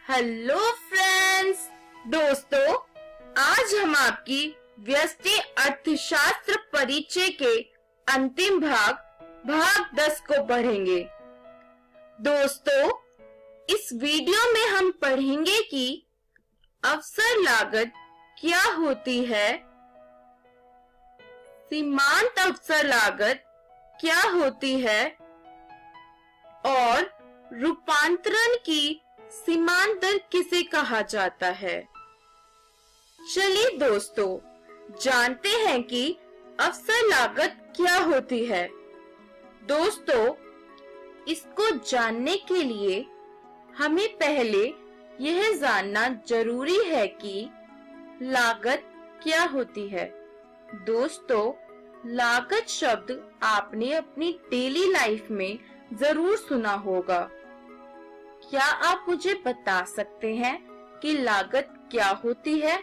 Hello friends, दोस्तों, आज हम आपकी व्यष्टि अर्थशास्त्र परिचय के अंतिम भाग 10 को पढ़ेंगे। दोस्तों, इस वीडियो में हम पढ़ेंगे कि अवसर लागत क्या होती है, सीमांत अवसर लागत क्या होती है और रूपांतरण की सीमांत दर किसे कहा जाता है। चलिए दोस्तों, जानते हैं कि अवसर लागत क्या होती है। दोस्तों, इसको जानने के लिए हमें पहले यह जानना जरूरी है कि लागत क्या होती है। दोस्तों, लागत शब्द आपने अपनी डेली लाइफ में जरूर सुना होगा। क्या आप मुझे बता सकते हैं कि लागत क्या होती है?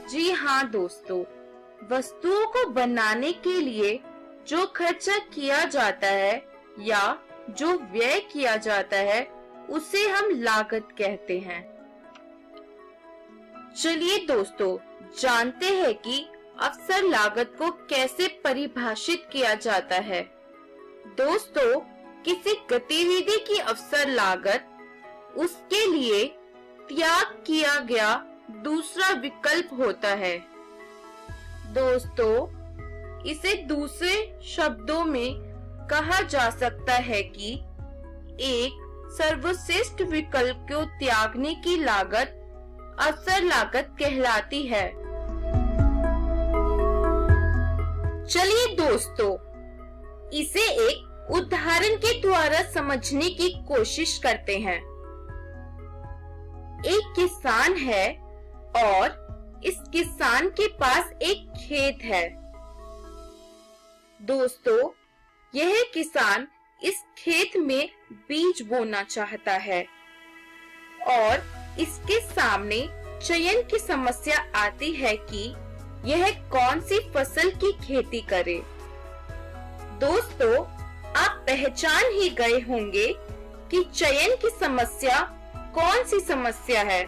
जी हाँ दोस्तों, वस्तुओं को बनाने के लिए जो खर्चा किया जाता है या जो व्यय किया जाता है उसे हम लागत कहते हैं। चलिए दोस्तों, जानते हैं कि अवसर लागत को कैसे परिभाषित किया जाता है। दोस्तों, किसी गतिविधि की अवसर लागत उसके लिए त्याग किया गया दूसरा विकल्प होता है। दोस्तों, इसे दूसरे शब्दों में कहा जा सकता है कि एक सर्वश्रेष्ठ विकल्प को त्यागने की लागत अवसर लागत कहलाती है। चलिए दोस्तों, इसे एक उदाहरण के द्वारा समझने की कोशिश करते हैं। एक किसान है और इस किसान के पास एक खेत है। दोस्तों, यह किसान इस खेत में बीज बोना चाहता है और इसके सामने चयन की समस्या आती है कि यह कौन सी फसल की खेती करे। दोस्तों, आप पहचान ही गए होंगे कि चयन की समस्या कौन सी समस्या है।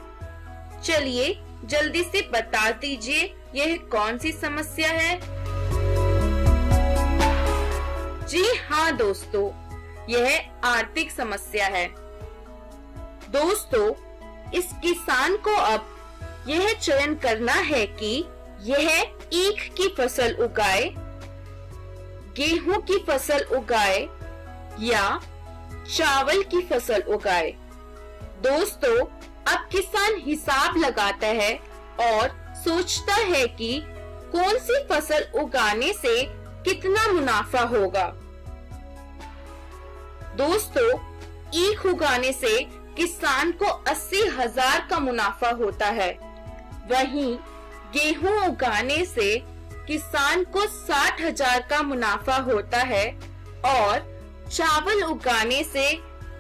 चलिए जल्दी से बता दीजिए, यह कौन सी समस्या है। जी हाँ दोस्तों, यह आर्थिक समस्या है। दोस्तों, इस किसान को अब यह चयन करना है कि यह ईख की फसल उगाए, गेहूं की फसल उगाए या चावल की फसल उगाए। दोस्तों, अब किसान हिसाब लगाता है और सोचता है कि कौन सी फसल उगाने से कितना मुनाफा होगा। दोस्तों, ईख उगाने से किसान को 80,000 का मुनाफा होता है। वहीं गेहूं उगाने से किसान को 60,000 का मुनाफा होता है और चावल उगाने से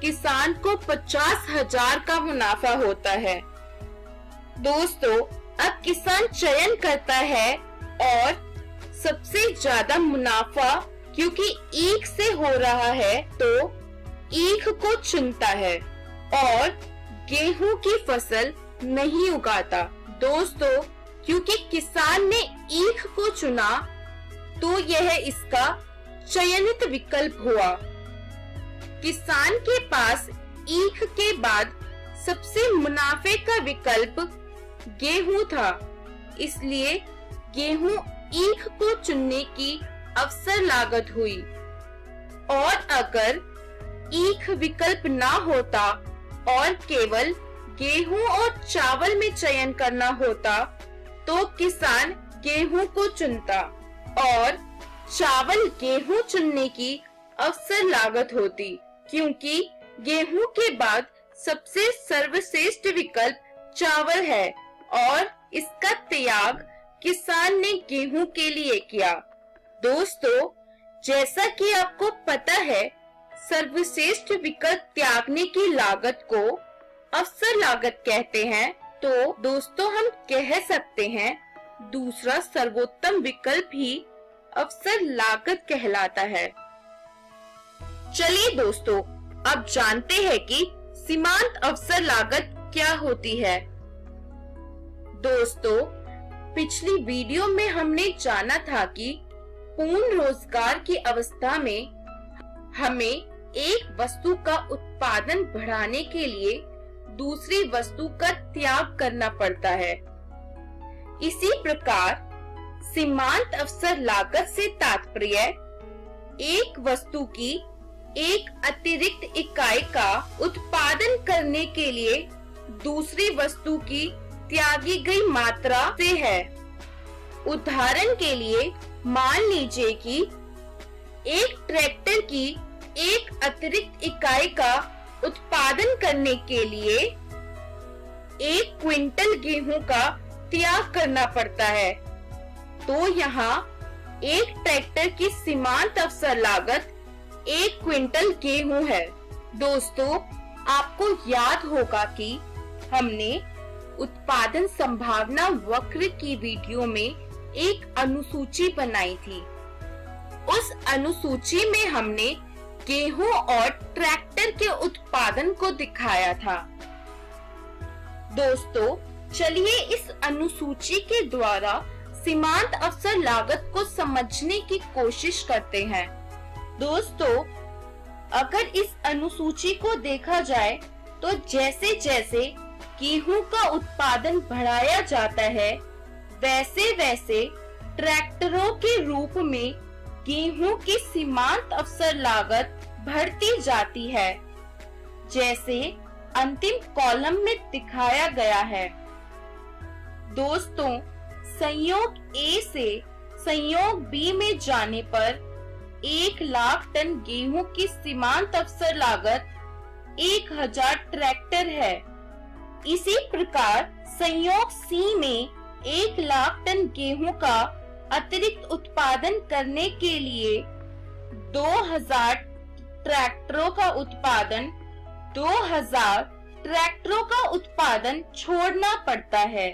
किसान को 50,000 का मुनाफा होता है। दोस्तों, अब किसान चयन करता है और सबसे ज्यादा मुनाफा क्योंकि ईख से हो रहा है तो ईख को चुनता है और गेहूं की फसल नहीं उगाता। दोस्तों, क्योंकि किसान ने ईख को चुना तो यह इसका चयनित विकल्प हुआ। किसान के पास ईख के बाद सबसे मुनाफे का विकल्प गेहूं था, इसलिए गेहूं ईख को चुनने की अवसर लागत हुई। और अगर ईख विकल्प ना होता और केवल गेहूं और चावल में चयन करना होता तो किसान गेहूं को चुनता और चावल गेहूं चुनने की अवसर लागत होती, क्योंकि गेहूं के बाद सबसे सर्वश्रेष्ठ विकल्प चावल है और इसका त्याग किसान ने गेहूं के लिए किया। दोस्तों, जैसा कि आपको पता है, सर्वश्रेष्ठ विकल्प त्यागने की लागत को अवसर लागत कहते हैं। तो दोस्तों, हम कह सकते हैं दूसरा सर्वोत्तम विकल्प ही अवसर लागत कहलाता है। चलिए दोस्तों, अब जानते हैं कि सीमांत अवसर लागत क्या होती है। दोस्तों, पिछली वीडियो में हमने जाना था कि पूर्ण रोजगार की अवस्था में हमें एक वस्तु का उत्पादन बढ़ाने के लिए दूसरी वस्तु का त्याग करना पड़ता है। इसी प्रकार सीमांत अवसर लागत से तात्पर्य एक वस्तु की एक अतिरिक्त इकाई का उत्पादन करने के लिए दूसरी वस्तु की त्यागी गई मात्रा से है। उदाहरण के लिए मान लीजिए कि एक ट्रैक्टर की एक अतिरिक्त इकाई का उत्पादन करने के लिए 1 क्विंटल गेहूं का त्याग करना पड़ता है, तो यहाँ एक ट्रैक्टर की सीमांत अवसर लागत 1 क्विंटल गेहूं है। दोस्तों, आपको याद होगा कि हमने उत्पादन संभावना वक्र की वीडियो में एक अनुसूची बनाई थी। उस अनुसूची में हमने गेहूं और ट्रैक्टर के उत्पादन को दिखाया था। दोस्तों, चलिए इस अनुसूची के द्वारा सीमांत अवसर लागत को समझने की कोशिश करते हैं। दोस्तों, अगर इस अनुसूची को देखा जाए तो जैसे जैसे गेहूं का उत्पादन बढ़ाया जाता है, वैसे वैसे ट्रैक्टरों के रूप में गेहूं की सीमांत अवसर लागत बढ़ती जाती है, जैसे अंतिम कॉलम में दिखाया गया है। दोस्तों, संयोग A से संयोग B में जाने पर 1 लाख टन गेहूं की सीमांत अवसर लागत 1000 ट्रैक्टर है। इसी प्रकार संयोग C में 1 लाख टन गेहूं का अतिरिक्त उत्पादन करने के लिए 2000 ट्रैक्टरों का उत्पादन छोड़ना पड़ता है,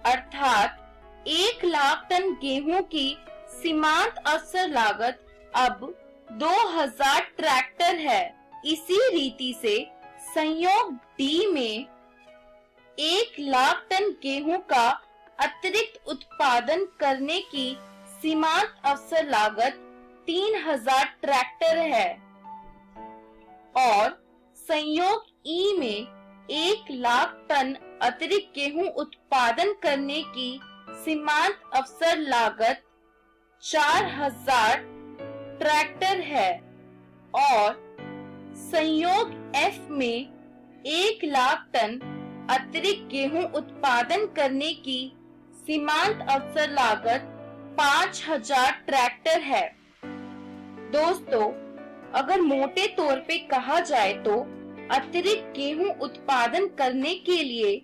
अर्थात 1 लाख टन गेहूं की सीमांत अवसर लागत अब 2000 ट्रैक्टर है। इसी रीति से संयोग D में 1 लाख टन गेहूं का अतिरिक्त उत्पादन करने की सीमांत अवसर लागत 3000 ट्रैक्टर है और संयोग E में 1 लाख टन अतिरिक्त गेहूं उत्पादन करने की सीमांत अवसर लागत 4000 ट्रैक्टर है और संयोग F में 1 लाख टन अतिरिक्त गेहूं उत्पादन करने की सीमांत अवसर लागत 5000 ट्रैक्टर है। दोस्तों, अगर मोटे तौर पे कहा जाए तो अतिरिक्त गेहूं उत्पादन करने के लिए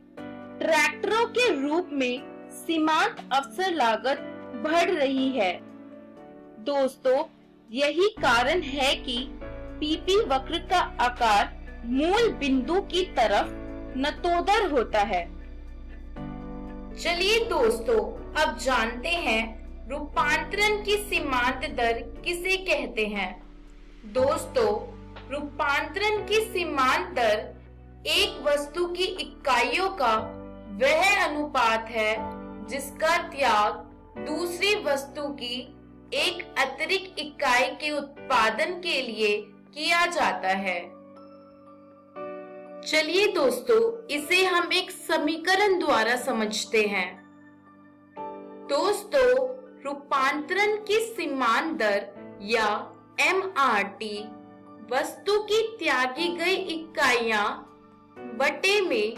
ट्रैक्टरों के रूप में सीमांत अवसर लागत बढ़ रही है। दोस्तों, यही कारण है कि पीपी वक्र का आकार मूल बिंदु की तरफ नतोदर होता है। चलिए दोस्तों, अब जानते हैं रूपांतरण की सीमांत दर किसे कहते हैं। दोस्तों, रूपांतरण की सीमांत दर एक वस्तु की इकाइयों का वह अनुपात है जिसका त्याग दूसरी वस्तु की एक अतिरिक्त इकाई के उत्पादन के लिए किया जाता है। चलिए दोस्तों, इसे हम एक समीकरण द्वारा समझते हैं। दोस्तों, रूपांतरण की सीमांत दर या MRT वस्तु की त्यागी गई इकाइयां बटे में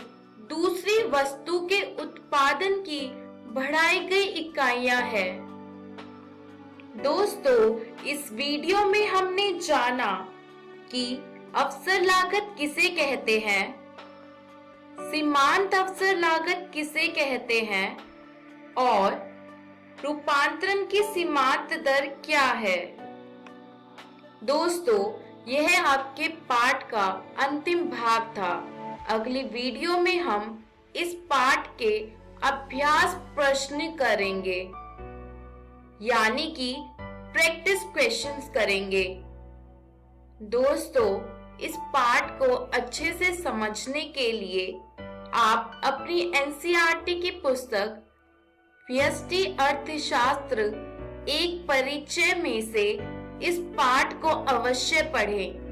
दूसरी वस्तु के उत्पादन की बढ़ाई गई इकाइयां है। दोस्तों, इस वीडियो में हमने जाना कि अवसर लागत किसे कहते हैं, सीमांत अवसर लागत किसे कहते हैं और रूपांतरण की सीमांत दर क्या है। दोस्तों, यह आपके पाठ का अंतिम भाग था। अगली वीडियो में हम इस पाठ के अभ्यास प्रश्न करेंगे, यानी कि प्रैक्टिस क्वेश्चंस करेंगे। दोस्तों, इस पाठ को अच्छे से समझने के लिए आप अपनी एनसीईआरटी की पुस्तक व्यष्टि अर्थशास्त्र एक परिचय में से इस पाठ को अवश्य पढ़ें।